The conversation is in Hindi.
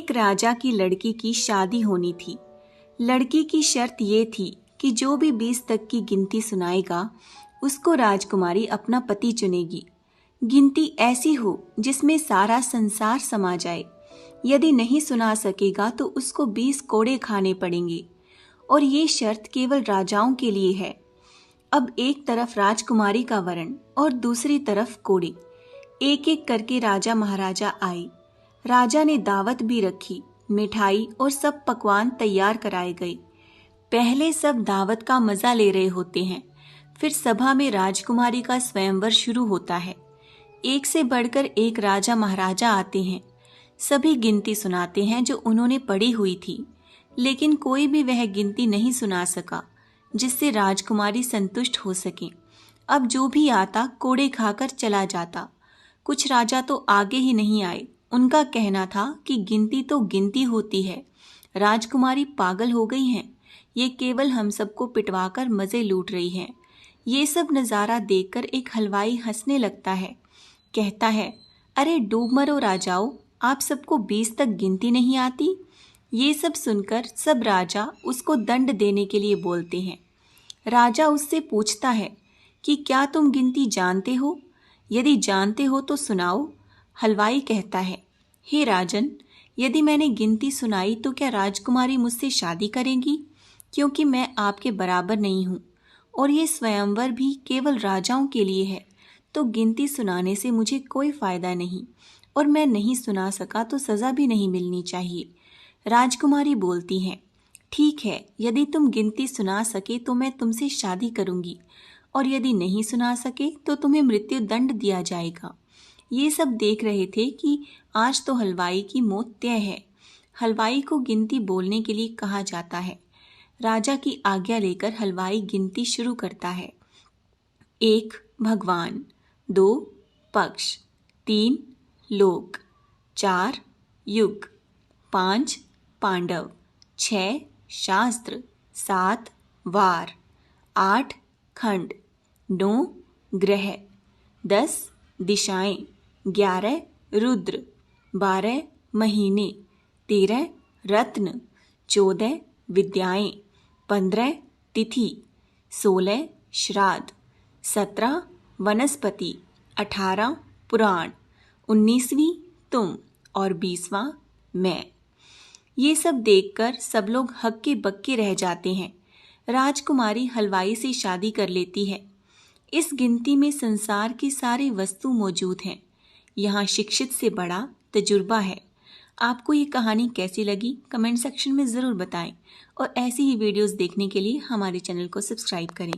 एक राजा की लड़की की शादी होनी थी। लड़की की शर्त ये थी कि जो भी 20 तक की गिनती सुनाएगा उसको राजकुमारी अपना पति चुनेगी। गिनती ऐसी हो जिसमें सारा संसार समा जाए। यदि नहीं सुना सकेगा तो उसको 20 कोड़े खाने पड़ेंगे और ये शर्त केवल राजाओं के लिए है। अब एक तरफ राजकुमारी का वरण और दूसरी तरफ कोड़े। एक एक करके राजा महाराजा आए। राजा ने दावत भी रखी, मिठाई और सब पकवान तैयार कराए गए। पहले सब दावत का मजा ले रहे होते हैं, फिर सभा में राजकुमारी का स्वयंवर शुरू होता है। एक से बढ़कर एक राजा महाराजा आते हैं। सभी गिनती सुनाते हैं जो उन्होंने पढ़ी हुई थी, लेकिन कोई भी वह गिनती नहीं सुना सका जिससे राजकुमारी संतुष्ट हो सके। अब जो भी आता कोड़े खाकर चला जाता। कुछ राजा तो आगे ही नहीं आए। उनका कहना था कि गिनती तो गिनती होती है, राजकुमारी पागल हो गई हैं, ये केवल हम सबको पिटवाकर मजे लूट रही हैं। ये सब नज़ारा देखकर एक हलवाई हंसने लगता है। कहता है, अरे डूब मरो राजाओं, आप सबको 20 तक गिनती नहीं आती। ये सब सुनकर सब राजा उसको दंड देने के लिए बोलते हैं। राजा उससे पूछता है कि क्या तुम गिनती जानते हो? यदि जानते हो तो सुनाओ। हलवाई कहता है, हे राजन, यदि मैंने गिनती सुनाई तो क्या राजकुमारी मुझसे शादी करेंगी? क्योंकि मैं आपके बराबर नहीं हूँ और ये स्वयंवर भी केवल राजाओं के लिए है, तो गिनती सुनाने से मुझे कोई फायदा नहीं और मैं नहीं सुना सका तो सज़ा भी नहीं मिलनी चाहिए। राजकुमारी बोलती हैं, ठीक है, यदि तुम गिनती सुना सके तो मैं तुमसे शादी करूंगी और यदि नहीं सुना सके तो तुम्हें मृत्यु दंड दिया जाएगा। ये सब देख रहे थे कि आज तो हलवाई की मौत तय है। हलवाई को गिनती बोलने के लिए कहा जाता है। राजा की आज्ञा लेकर हलवाई गिनती शुरू करता है। 1 भगवान, 2 पक्ष, 3 लोक, 4 युग, 5 पांडव, 6 शास्त्र, 7 वार, 8 खंड, 9 ग्रह, 10 दिशाएं, 11 रुद्र, 12 महीने, 13 रत्न, 14 विद्याएं, 15 तिथि, 16 श्राद्ध, 17 वनस्पति, 18 पुराण, 19वीं तुम और 20वां मैं। ये सब देखकर सब लोग हक्के बक्के रह जाते हैं। राजकुमारी हलवाई से शादी कर लेती है। इस गिनती में संसार की सारी वस्तु मौजूद हैं। यहाँ शिक्षित से बड़ा तजुर्बा है। आपको ये कहानी कैसी लगी कमेंट सेक्शन में ज़रूर बताएं और ऐसी ही वीडियोस देखने के लिए हमारे चैनल को सब्सक्राइब करें।